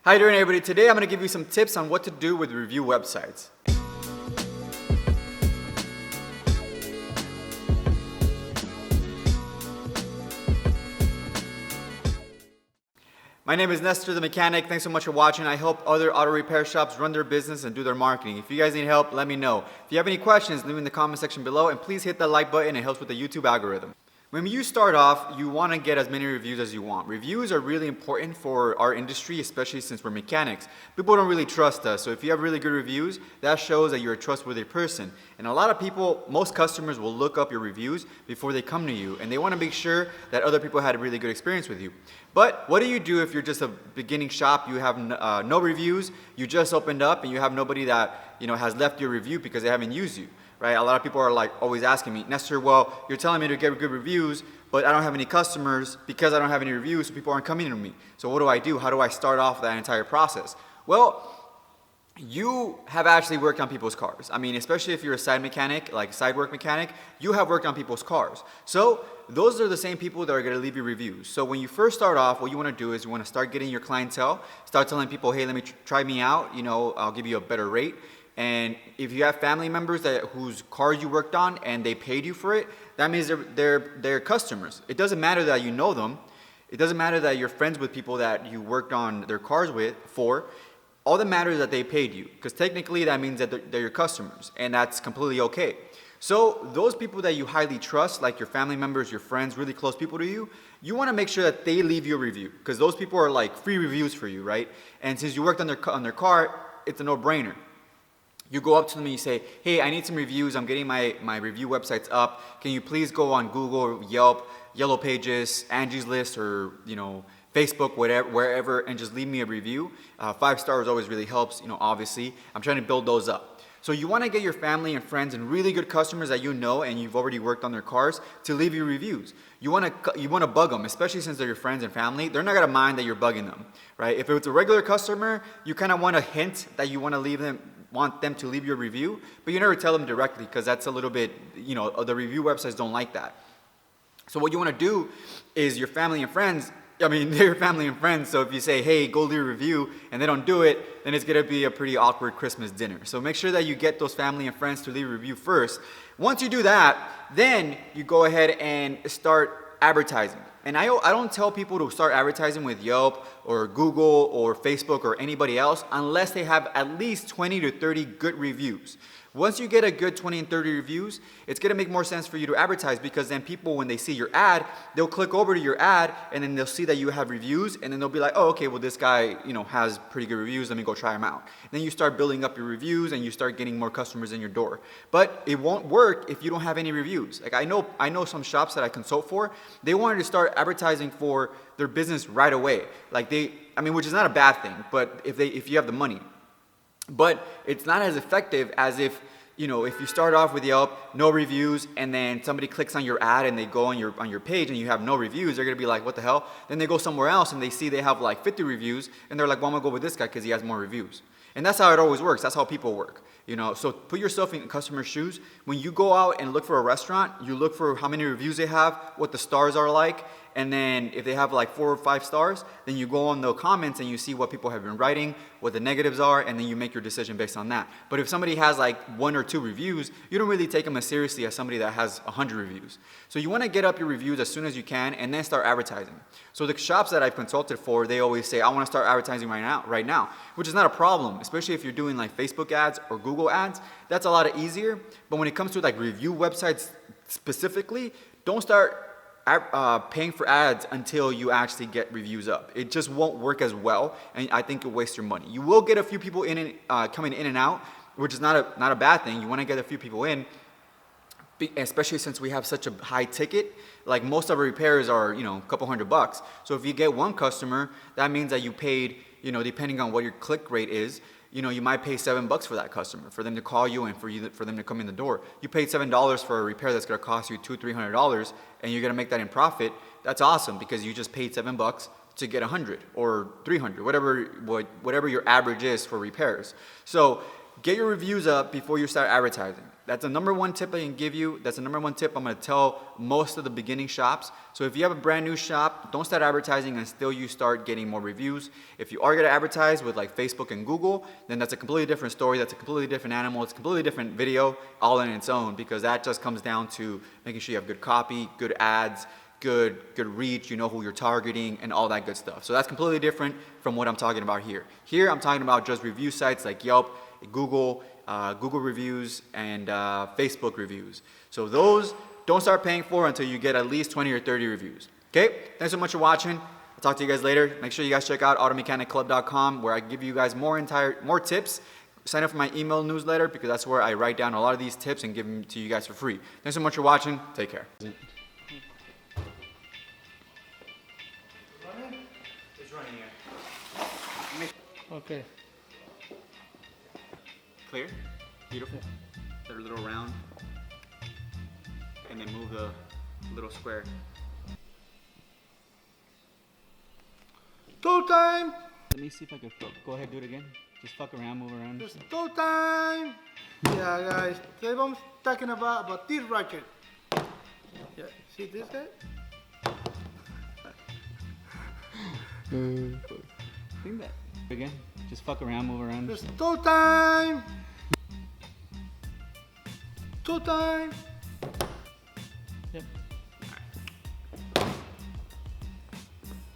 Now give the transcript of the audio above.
How you doing, everybody? Today I'm going to give you some tips on what to do with review websites. My name is Nestor the Mechanic. Thanks so much for watching. I help other auto repair shops run their business and do their marketing. If you guys need help, let me know. If you have any questions, leave them in the comment section below, and please hit that like button. It helps with the YouTube algorithm. When you start off, you want to get as many reviews as you want. Reviews are really important for our industry, especially since we're mechanics. People don't really trust us, so if you have really good reviews, that shows that you're a trustworthy person. And a lot of people, most customers will look up your reviews before they come to you, and they want to make sure that other people had a really good experience with you. But what do you do if you're just a beginning shop, you have no reviews, you just opened up, and you have nobody that has left your review because they haven't used you? Right? A lot of people are like always asking me, Nestor, well, you're telling me to get good reviews, but I don't have any customers because I don't have any reviews, so people aren't coming to me. So what do I do? How do I start off that entire process? Well, you have actually worked on people's cars. I mean, especially if you're a side mechanic, like side work mechanic, you have worked on people's cars. So those are the same people that are going to leave you reviews. So when you first start off, what you want to do is you want to start getting your clientele, start telling people, hey, let me try me out, I'll give you a better rate. And if you have family members whose cars you worked on and they paid you for it, that means they're customers. It doesn't matter that you know them. It doesn't matter that you're friends with people that you worked on their cars for. All that matters is that they paid you, because technically that means that they're your customers, and that's completely okay. So those people that you highly trust, like your family members, your friends, really close people to you, you want to make sure that they leave you a review, because those people are like free reviews for you, right? And since you worked on their car, it's a no-brainer. You go up to them and you say, hey, I need some reviews. I'm getting my review websites up. Can you please go on Google, Yelp, Yellow Pages, Angie's List, or Facebook, wherever, and just leave me a review. 5 stars always really helps, obviously. I'm trying to build those up. So you want to get your family and friends and really good customers that you know and you've already worked on their cars to leave you reviews. You want to bug them, especially since they're your friends and family. They're not going to mind that you're bugging them, right? If it's a regular customer, you kind of want to hint that you want them to leave you a review, but you never tell them directly, because that's a little bit, the review websites don't like that. So what you want to do is your family and friends, they're your family and friends, so if you say, hey, go leave a review, and they don't do it, then it's going to be a pretty awkward Christmas dinner. So make sure that you get those family and friends to leave a review first. Once you do that, then you go ahead and start advertising. And I don't tell people to start advertising with Yelp or Google or Facebook or anybody else unless they have at least 20 to 30 good reviews. Once you get a good 20 and 30 reviews, it's going to make more sense for you to advertise, because then people, when they see your ad, they'll click over to your ad, and then they'll see that you have reviews, and then they'll be like, oh, okay, well, this guy, has pretty good reviews. Let me go try him out. And then you start building up your reviews, and you start getting more customers in your door. But it won't work if you don't have any reviews. Like I know some shops that I consult for, they wanted to start advertising for their business right away. Like which is not a bad thing, but if you have the money. But it's not as effective as if you start off with Yelp, no reviews, and then somebody clicks on your ad and they go on your page and you have no reviews, they're going to be like, what the hell? Then they go somewhere else and they see they have like 50 reviews, and they're like, well, I'm going to go with this guy because he has more reviews. And that's how it always works. That's how people work. So put yourself in customers' shoes. When you go out and look for a restaurant, you look for how many reviews they have, what the stars are like, and then if they have like 4 or 5 stars, then you go on the comments and you see what people have been writing, what the negatives are, and then you make your decision based on that. But if somebody has like 1 or 2 reviews, you don't really take them as seriously as somebody that has 100 reviews. So you want to get up your reviews as soon as you can, and then start advertising. So the shops that I've consulted for, they always say, I want to start advertising right now, which is not a problem, especially if you're doing like Facebook ads or Google ads. That's a lot easier. But when it comes to like review websites specifically, don't start paying for ads until you actually get reviews up. It just won't work as well, and I think you'll waste your money. You will get a few people coming in and out, which is not a bad thing. You want to get a few people in, especially since we have such a high ticket. Like most of our repairs are a couple $100. So if you get one customer, that means that you paid, depending on what your click rate is, you might pay $7 for that customer, for them to call you and for them to come in the door. You paid $7 for a repair that's going to cost you $200-300, and you're going to make that in profit. That's awesome, because you just paid $7 to get 100 or 300, whatever your average is for repairs. So get your reviews up before you start advertising. That's the number one tip I can give you. That's the number one tip I'm gonna tell most of the beginning shops. So if you have a brand new shop, don't start advertising until you start getting more reviews. If you are gonna advertise with like Facebook and Google, then that's a completely different story. That's a completely different animal. It's a completely different video all in its own, because that just comes down to making sure you have good copy, good ads, good reach, you know who you're targeting, and all that good stuff. So that's completely different from what I'm talking about here. Here I'm talking about just review sites like Yelp, Google, Google Reviews, and Facebook reviews. So those don't start paying for until you get at least 20 or 30 reviews. Okay, thanks so much for watching. I'll talk to you guys later. Make sure you guys check out automechanicclub.com, where I give you guys more tips. Sign up for my email newsletter, because that's where I write down a lot of these tips and give them to you guys for free. Thanks so much for watching. Take care. It's running here. Okay. Clear? Beautiful. They're a little round. And then move the little square. Tool time! Let me see if I can go ahead, do it again. Just fuck around, move around. It's tool time! Yeah, guys, today I'm talking about this ratchet. Yeah, see this guy? Think that. Again. Just fuck around, move around. It's tool time! Tool time! Yep.